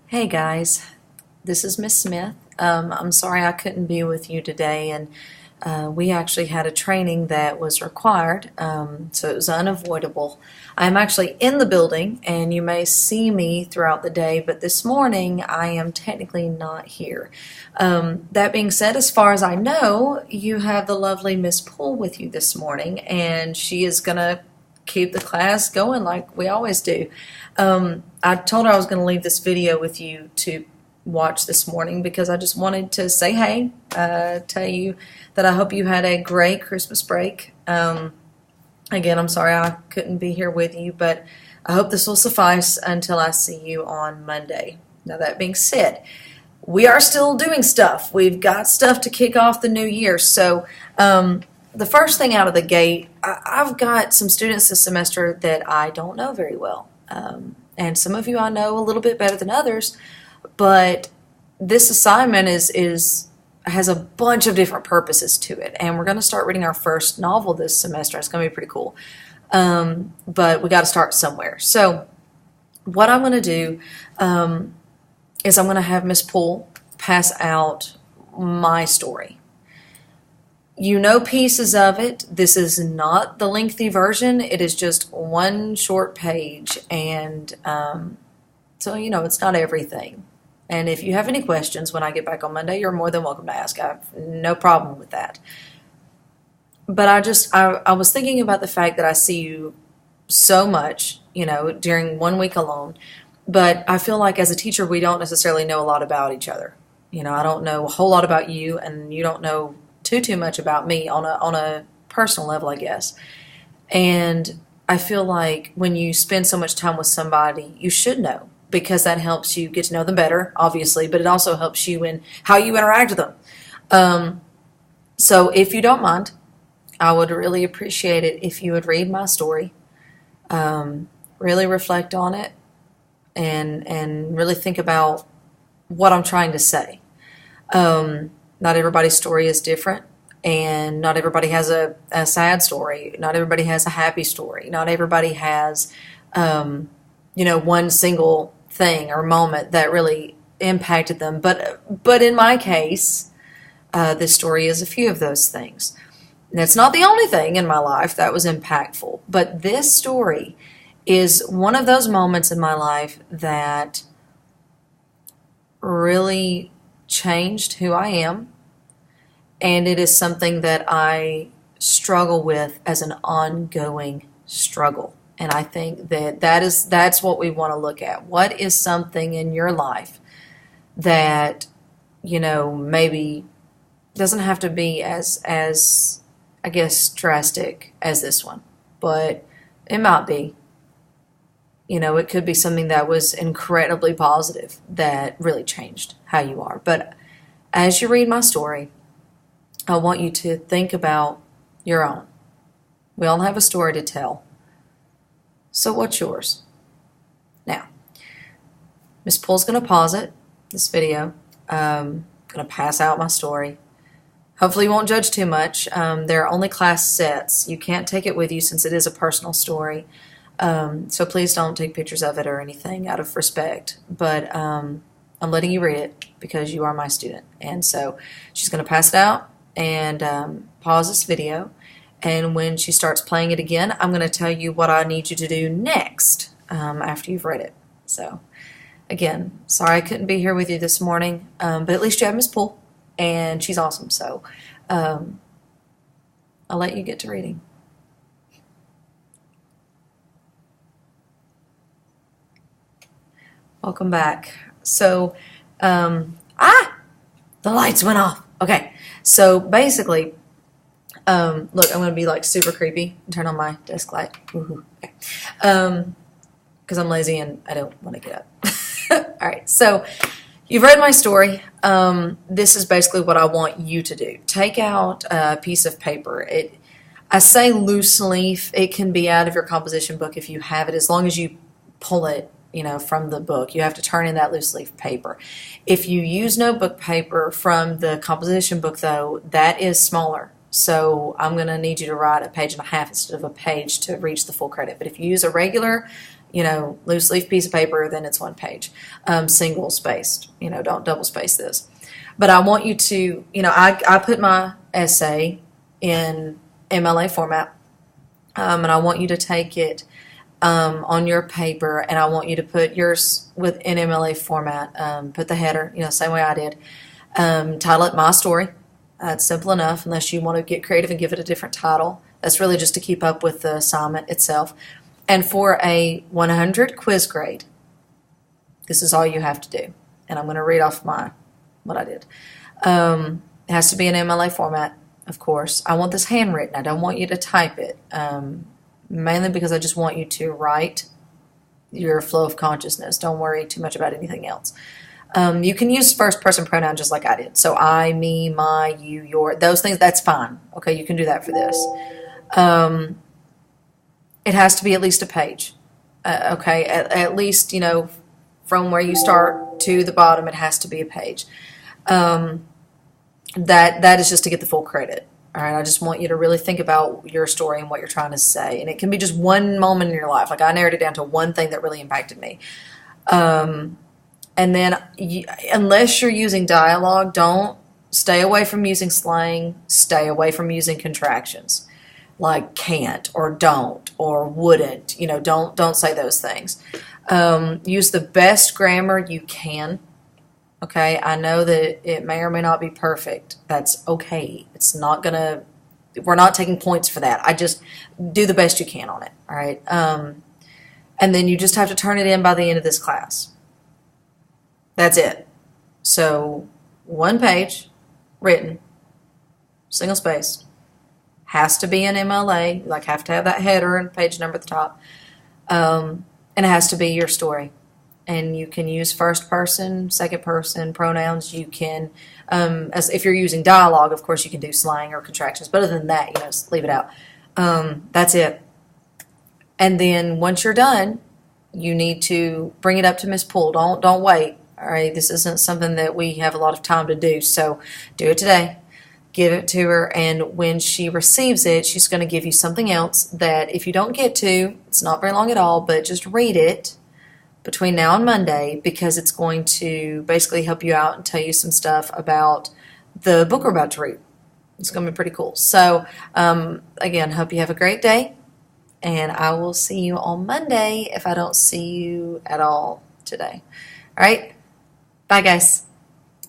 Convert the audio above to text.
Hey guys, this is Miss Smith. I'm sorry I couldn't be with you today, and we actually had a training that was required, so it was unavoidable. I'm actually in the building, and you may see me throughout the day, but this morning I am technically not here. That being said, as far as I know, you have the lovely Miss Poole with you this morning, and she is going to keep the class going like we always do. I told her I was going to leave this video with you to watch this morning because I just wanted to say hey, tell you that I hope you had a great Christmas break. Again, I'm sorry I couldn't be here with you, but I hope this will suffice until I see you on Monday. Now, that being said, we are still doing stuff. We've got stuff to kick off the new year. So, the first thing out of the gate, I've got some students this semester that I don't know very well. And some of you I know a little bit better than others, but this assignment has a bunch of different purposes to it. And we're going to start reading our first novel this semester. It's going to be pretty cool. But we got to start somewhere. So what I'm going to do is I'm going to have Miss Poole pass out my story. You know pieces of it. This is not the lengthy version. It is just one short page. And so, it's not everything. And if you have any questions when I get back on Monday, you're more than welcome to ask. I have no problem with that. But I was thinking about the fact that I see you so much, during 1 week alone. But I feel like as a teacher, we don't necessarily know a lot about each other. I don't know a whole lot about you, and you don't know too much about me on a personal level, I guess. And I feel like when you spend so much time with somebody, you should know, because that helps you get to know them better, obviously, but it also helps you in how you interact with them. So if you don't mind, I would really appreciate it if you would read my story, really reflect on it, and really think about what I'm trying to say. Not everybody's story is different, and not everybody has a sad story. Not everybody has a happy story. Not everybody has, one single thing or moment that really impacted them. But in my case, this story is a few of those things. And it's not the only thing in my life that was impactful, but this story is one of those moments in my life that really changed who I am, and it is something that I struggle with as an ongoing struggle. And I think that's what we want to look at. What is something in your life that maybe doesn't have to be as I guess drastic as this one, but it might be. It could be something that was incredibly positive that really changed how you are. But as you read my story, I want you to think about your own. We all have a story to tell. So what's yours? Now, Miss Poole's going to pause this video. I'm going to pass out my story. Hopefully you won't judge too much. There are only class sets. You can't take it with you since it is a personal story. So please don't take pictures of it or anything out of respect. But I'm letting you read it because you are my student. And so she's going to pass it out and pause this video. And when she starts playing it again, I'm going to tell you what I need you to do next after you've read it. So again, sorry I couldn't be here with you this morning, but at least you have Miss Poole, and she's awesome. So I'll let you get to reading. Welcome back. So, the lights went off. Okay, so basically, look, I'm going to be like super creepy and turn on my desk light. Woohoo. Okay. Because I'm lazy and I don't want to get up. All right, so you've read my story. This is basically what I want you to do. Take out a piece of paper. I say loose leaf. It can be out of your composition book if you have it, as long as you pull it from the book. You have to turn in that loose leaf paper. If you use notebook paper from the composition book, though, that is smaller. So I'm going to need you to write a page and a half instead of a page to reach the full credit. But if you use a regular, loose leaf piece of paper, then it's 1 page, single spaced. Don't double space this. But I want you to, I put my essay in MLA format, and I want you to take it on your paper, and I want you to put yours in MLA format. Put the header, same way I did. Title it My Story. That's simple enough, unless you want to get creative and give it a different title. That's really just to keep up with the assignment itself. And for a 100 quiz grade, this is all you have to do. And I'm going to read off what I did. It has to be in MLA format, of course. I want this handwritten. I don't want you to type it, mainly because I just want you to write your flow of consciousness. Don't worry too much about anything else. You can use first person pronoun just like I did. So I, me, my, you, your, those things, that's fine. Okay, you can do that for this. It has to be at least a page. Okay, at least, from where you start to the bottom, it has to be a page. That is just to get the full credit. All right, I just want you to really think about your story and what you're trying to say. And it can be just one moment in your life. Like I narrowed it down to one thing that really impacted me. And then, unless you're using dialogue, don't stay away from using slang. Stay away from using contractions, like can't or don't or wouldn't. Don't say those things. Use the best grammar you can. Okay, I know that it may or may not be perfect. That's okay. We're not taking points for that. I just do the best you can on it. All right. And then you just have to turn it in by the end of this class. That's it. So 1 page, written, single spaced, has to be an MLA, like have to have that header and page number at the top, and it has to be your story. And you can use first person, second person pronouns. You can, as if you're using dialogue, of course, you can do slang or contractions. But other than that, just leave it out. That's it. And then once you're done, you need to bring it up to Miss Poole. Don't wait. All right, this isn't something that we have a lot of time to do, so do it today. Give it to her, and when she receives it, she's going to give you something else that if you don't get to, it's not very long at all, but just read it between now and Monday, because it's going to basically help you out and tell you some stuff about the book we're about to read. It's going to be pretty cool. So, again, hope you have a great day, and I will see you on Monday if I don't see you at all today. All right? Bye, guys.